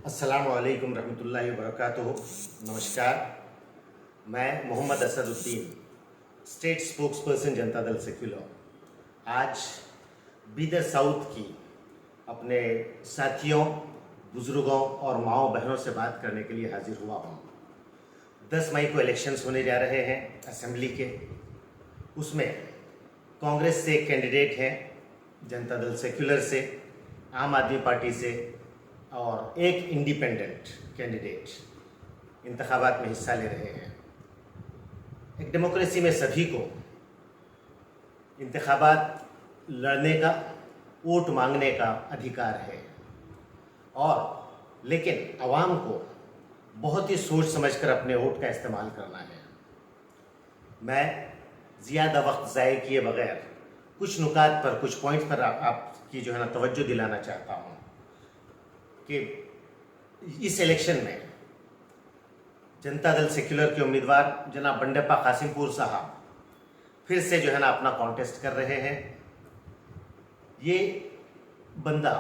अस्सलामु अलैकुम रहमतुल्लाहि वबरकातुहू। नमस्कार, मैं Mohammad Asaduddin, state spokesperson Janata Dal secular, आज बीदर साउथ की अपने साथियों, बुज़ुर्गों और माओ बहनों से बात करने के लिए हाजिर हुआ हूँ। 10 मई को इलेक्शंस होने जा रहे हैं असेंबली के। उसमें कांग्रेस से एक कैंडिडेट हैं, जनता दल सेक्युलर से, आम आदमी पार्टी से और एक इंडिपेंडेंट कैंडिडेट इंतखाबात में हिस्सा ले रहे हैं। एक डेमोक्रेसी में सभी को इंतखाबात लड़ने का, वोट मांगने का अधिकार है, और लेकिन आवाम को बहुत ही सोच समझकर अपने वोट का इस्तेमाल करना है। मैं ज़्यादा वक्त ज़ाय किए बगैर कुछ नुकात पर, कुछ पॉइंट पर आपकी तवज्जो दिलाना चाहता हूँ कि इस इलेक्शन में जनता दल सेक्युलर के उम्मीदवार जनाब बंडेप्पा कासिमपुर साहब फिर से अपना कॉन्टेस्ट कर रहे हैं। ये बंदा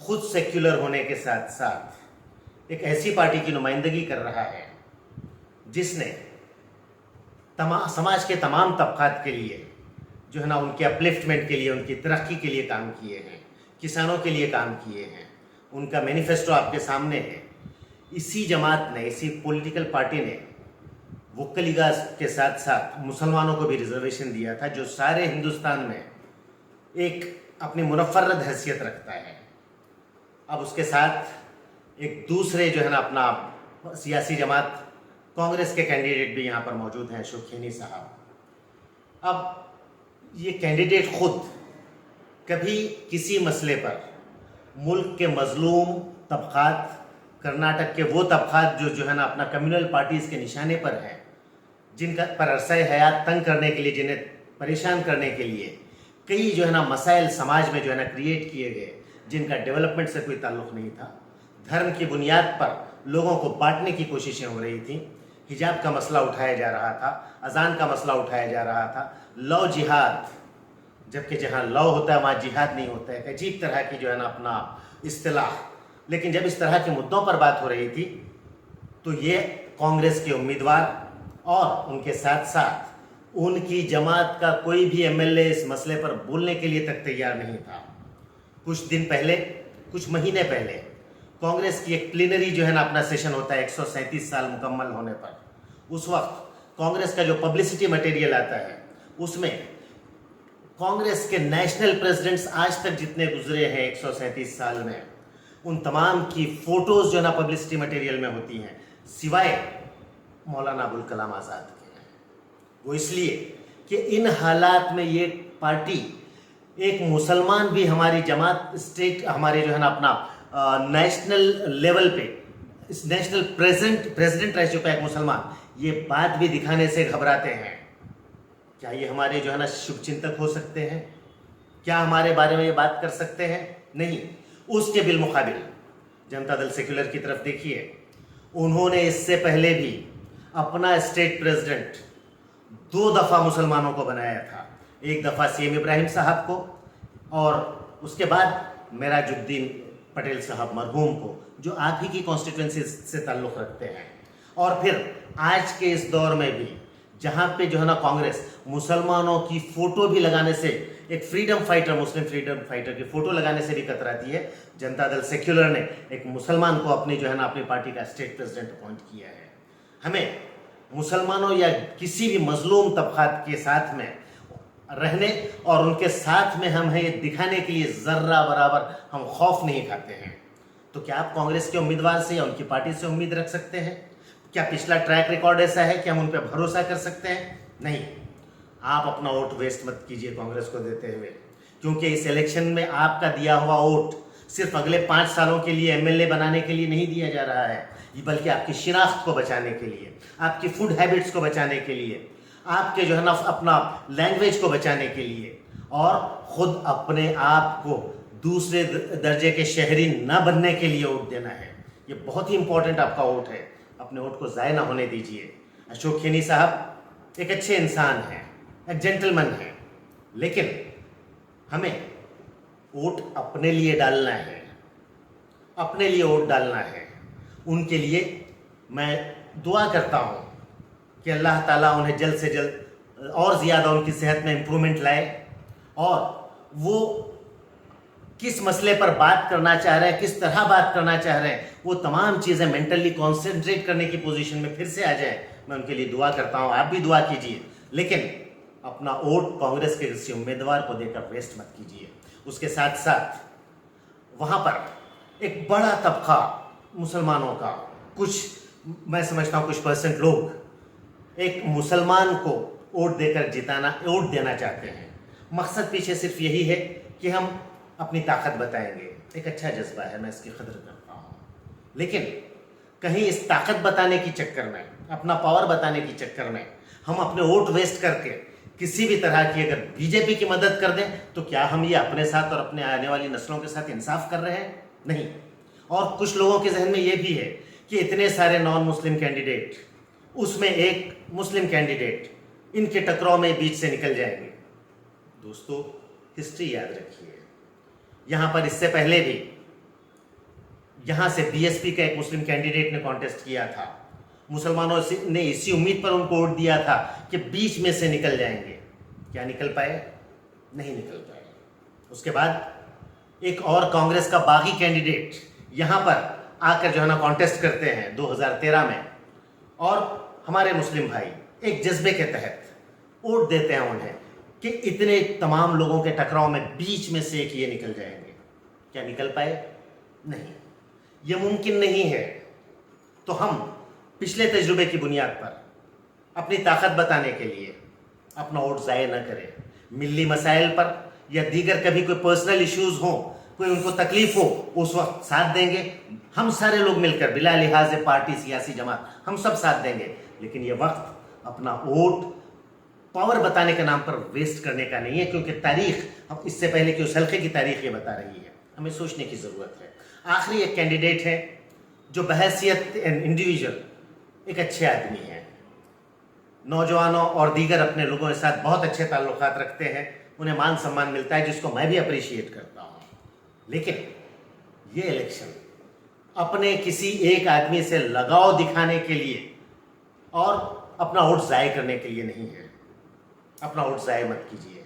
खुद सेक्युलर होने के साथ साथ एक ऐसी पार्टी की नुमाइंदगी कर रहा है जिसने समाज के तमाम तबकात के लिए उनके अपलिफ्टमेंट के लिए, उनकी तरक्की के लिए काम किए हैं, किसानों के लिए काम किए हैं। उनका मैनिफेस्टो आपके सामने है। इसी जमात ने, इसी पॉलिटिकल पार्टी ने वोकल लीग के साथ साथ मुसलमानों को भी रिजर्वेशन दिया था, जो सारे हिंदुस्तान में एक अपनी मुनफरद हैसियत रखता है। अब उसके साथ एक दूसरे अपना सियासी जमात कांग्रेस के कैंडिडेट भी यहाँ पर मौजूद हैं, अशोक खेनी साहब। अब ये कैंडिडेट खुद कभी किसी मसले पर मुल्क के मजलूम तबकात, कर्नाटक के वो तबकात जो अपना कम्युनल पार्टीज़ के निशाने पर हैं, जिनका पर अरसा हयात तंग करने के लिए, जिन्हें परेशान करने के लिए कई मसाइल समाज में क्रिएट किए गए, जिनका डेवलपमेंट से कोई ताल्लुक़ नहीं था। धर्म की बुनियाद पर लोगों को बांटने की कोशिशें हो रही थी। हिजाब का मसला उठाया जा रहा था, अजान का मसला उठाया जा रहा था, लव जिहाद, जबकि जहाँ लव होता है वहाँ जिहाद नहीं होता है। अजीब तरह की अपना इस्तिलाह। लेकिन जब इस तरह के मुद्दों पर बात हो रही थी तो ये कांग्रेस के उम्मीदवार और उनके साथ साथ उनकी जमात का कोई भी एमएलए इस मसले पर बोलने के लिए तक तैयार नहीं था। कुछ दिन पहले, कुछ महीने पहले कांग्रेस की एक प्लीनरी अपना सेशन होता है 137 साल मुकम्मल होने पर। उस वक्त कांग्रेस का जो पब्लिसिटी मटेरियल आता है उसमें कांग्रेस के नेशनल प्रेसिडेंट्स आज तक जितने गुजरे हैं 137 साल में, उन तमाम की फोटोज पब्लिसिटी मटेरियल में होती हैं, सिवाय मौलाना अबुल कलाम आज़ाद के। वो इसलिए कि इन हालात में ये पार्टी एक मुसलमान भी, हमारी जमात स्टेट, हमारे अपना नेशनल लेवल पे नेशनल प्रेसिडेंट रह चुका है एक मुसलमान, ये बात भी दिखाने से घबराते हैं। क्या ये हमारे शुभचिंतक हो सकते हैं? क्या हमारे बारे में ये बात कर सकते हैं? नहीं। उसके बिलमुकाबिल जनता दल सेक्युलर की तरफ देखिए, उन्होंने इससे पहले भी अपना स्टेट प्रेसिडेंट 2 दफ़ा मुसलमानों को बनाया था। एक दफ़ा सीएम इब्राहिम साहब को, और उसके बाद मेराजुद्दीन पटेल साहब मरहूम को, जो आप ही की कॉन्स्टिट्यूंसी से ताल्लुक़ रखते हैं। और फिर आज के इस दौर में भी जहाँ पे कांग्रेस मुसलमानों की फ़ोटो भी लगाने से, एक फ्रीडम फाइटर, मुस्लिम फ्रीडम फाइटर की फ़ोटो लगाने से भी कतराती है, जनता दल सेक्युलर ने एक मुसलमान को अपनी अपनी पार्टी का स्टेट प्रेसिडेंट अपॉइंट किया है। हमें मुसलमानों या किसी भी मजलूम तबकात के साथ में रहने और उनके साथ में हम हैं ये दिखाने के लिए ज़र्रा बराबर हम खौफ नहीं खाते हैं। तो क्या आप कांग्रेस के उम्मीदवार से या उनकी पार्टी से उम्मीद रख सकते हैं? क्या पिछला ट्रैक रिकॉर्ड ऐसा है कि हम उन पर भरोसा कर सकते हैं? नहीं। आप अपना वोट वेस्ट मत कीजिए कांग्रेस को देते हुए, क्योंकि इस इलेक्शन में आपका दिया हुआ वोट सिर्फ अगले 5 सालों के लिए एमएलए बनाने के लिए नहीं दिया जा रहा है, बल्कि आपकी शिनाख्त को बचाने के लिए, आपकी फूड हैबिट्स को बचाने के लिए, आपके अपना लैंग्वेज को बचाने के लिए, और ख़ुद अपने आप को दूसरे दर्जे के शहरी न बनने के लिए वोट देना है। ये बहुत ही इंपॉर्टेंट आपका वोट है, अपने वोट को ज़ाय ना होने दीजिए। अशोक खेनी साहब एक अच्छे इंसान हैं, एक जेंटलमैन हैं, लेकिन हमें वोट अपने लिए डालना है, اپنے لیے ووٹ ڈالنا ہے، ان کے لیے میں دعا کرتا ہوں کہ اللہ تعالیٰ انہیں جلد سے جلد اور زیادہ ان کی صحت میں امپرومنٹ لائے، اور وہ کس مسئلے پر بات کرنا چاہ رہے ہیں، کس طرح بات کرنا چاہ رہے ہیں، وہ تمام چیزیں مینٹلی کانسنٹریٹ کرنے کی پوزیشن میں پھر سے آ جائیں۔ میں ان کے لیے دعا کرتا ہوں، آپ بھی دعا کیجیے، لیکن اپنا ووٹ کانگریس کے کسی امیدوار کو دے کر ویسٹ مت کیجیے۔ اس کے ساتھ ساتھ وہاں پر ایک بڑا طبقہ مسلمانوں کا، کچھ میں سمجھتا ہوں کچھ پرسنٹ لوگ ایک مسلمان کو ووٹ دے کر ووٹ دینا چاہتے ہیں۔ مقصد پیچھے صرف یہی ہے کہ ہم اپنی طاقت بتائیں گے۔ ایک اچھا جذبہ ہے، میں اس کی قدر کرتا ہوں، لیکن کہیں اس طاقت بتانے کی چکر میں، اپنا پاور بتانے کی چکر میں ہم اپنے ووٹ ویسٹ کر کے کسی بھی طرح کی اگر بی جے پی کی مدد کر دیں تو کیا ہم یہ اپنے ساتھ اور اپنے آنے والی نسلوں کے ساتھ انصاف کر رہے ہیں؟ نہیں۔ اور کچھ لوگوں کے ذہن میں یہ بھی ہے کہ اتنے سارے نان مسلم کینڈیڈیٹ، اس میں ایک مسلم کینڈیڈیٹ، ان کے ٹکراؤ میں بیچ سے نکل جائیں گے۔ دوستو، ہسٹری یاد رکھیے، یہاں پر اس سے پہلے بھی یہاں سے بی ایس پی کا ایک مسلم کینڈیڈیٹ نے کانٹیسٹ کیا تھا، مسلمانوں نے اسی امید پر ان کو ووٹ دیا تھا کہ بیچ میں سے نکل جائیں گے۔ کیا نکل پائے؟ نہیں نکل پائے۔ اس کے بعد ایک اور کانگریس کا باغی کینڈیڈیٹ یہاں پر آ کر جو ہے نا کانٹیسٹ کرتے ہیں 2013 میں، اور ہمارے مسلم بھائی ایک جذبے کے تحت ووٹ دیتے ہیں انہیں کہ اتنے تمام لوگوں کے ٹکراؤ میں بیچ میں سے ایک یہ نکل جائیں گے۔ کیا نکل پائے؟ نہیں، یہ ممکن نہیں ہے۔ تو ہم پچھلے تجربے کی بنیاد پر اپنی طاقت بتانے کے لیے اپنا ووٹ ضائع نہ کریں۔ ملی مسائل پر یا دیگر کبھی کوئی پرسنل ایشوز ہوں، کوئی ان کو تکلیف ہو، اس وقت ساتھ دیں گے، ہم سارے لوگ مل کر بلا لحاظ پارٹی، سیاسی جماعت، ہم سب ساتھ دیں گے۔ لیکن یہ وقت اپنا ووٹ پاور بتانے کے نام پر ویسٹ کرنے کا نہیں ہے، کیونکہ تاریخ، ہم اس سے پہلے کہ اس حلقے کی تاریخ یہ بتا رہی ہے، ہمیں سوچنے کی ضرورت ہے۔ آخری ایک کینڈیڈیٹ ہے جو بحیثیت انڈیویجول ایک اچھے آدمی ہیں، نوجوانوں اور دیگر اپنے لوگوں کے ساتھ بہت اچھے تعلقات رکھتے ہیں، انہیں مان سمان ملتا ہے، جس کو میں بھی اپریشیٹ کرتا ہوں۔ لیکن یہ الیکشن اپنے کسی ایک آدمی سے لگاؤ دکھانے کے لیے اور اپنا ووٹ ضائع کرنے کے لیے نہیں ہے۔ اپنا ووٹ ضائع مت کیجیے،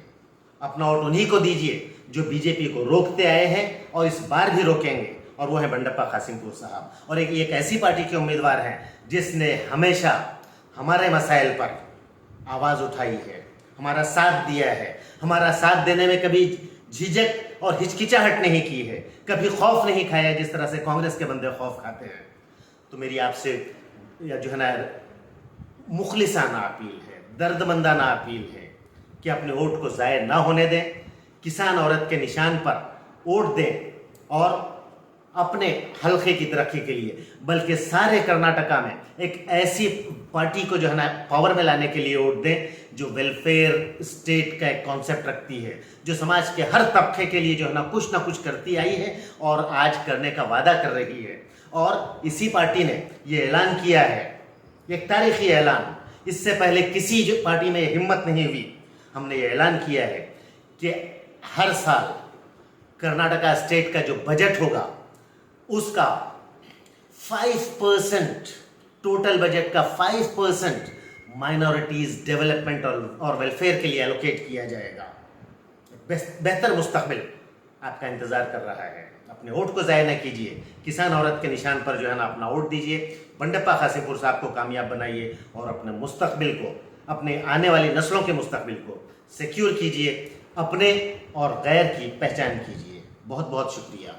اپنا ووٹ انہی کو دیجیے جو بی جے پی کو روکتے آئے ہیں اور اس بار بھی روکیں گے، اور وہ ہیں بنڈپا قاسم پور صاحب، اور ایک ایسی پارٹی کے امیدوار ہیں جس نے ہمیشہ ہمارے مسائل پر آواز اٹھائی ہے، ہمارا ساتھ دیا ہے، ہمارا ساتھ دینے میں کبھی جھجک اور ہچکچاہٹ نہیں کی ہے، کبھی خوف نہیں کھایا جس طرح سے کانگریس کے بندے خوف کھاتے ہیں۔ تو میری آپ سے جو ہے نا مخلصانہ اپیل ہے، درد مندانہ اپیل ہے کہ اپنے ووٹ کو ضائع نہ ہونے دیں، کسان عورت کے نشان پر ووٹ دیں، اور اپنے حلقے کی ترقی کے لیے بلکہ سارے کرناٹکا میں ایک ایسی پارٹی کو جو ہے نا پاور میں لانے کے لیے ووٹ دیں جو ویلفیئر اسٹیٹ کا ایک کانسیپٹ رکھتی ہے، جو سماج کے ہر طبقے کے لیے جو ہے نا کچھ نہ کچھ کرتی آئی ہے اور آج کرنے کا وعدہ کر رہی ہے۔ اور اسی پارٹی نے یہ اعلان کیا ہے، ایک تاریخی اعلان، اس سے پہلے کسی جو پارٹی میں یہ ہمت نہیں ہوئی، ہم نے یہ اعلان کیا ہے کہ ہر سال کرناٹکا اسٹیٹ کا جو بجٹ ہوگا اس کا 5%، ٹوٹل بجٹ کا 5% مائنورٹیز ڈیولپمنٹ اور ویلفیئر کے لیے الوکیٹ کیا جائے گا۔ بہتر مستقبل آپ کا انتظار کر رہا ہے۔ اپنے ووٹ کو ضائع نہ کیجیے، کسان عورت کے نشان پر جو ہے نا اپنا ووٹ دیجیے، بنڈپا قاسم پور صاحب کو کامیاب بنائیے، اور اپنے مستقبل کو، اپنے آنے والی نسلوں کے مستقبل کو سیکیور کیجیے، اپنے اور غیر کی پہچان کیجیے۔ بہت بہت شکریہ۔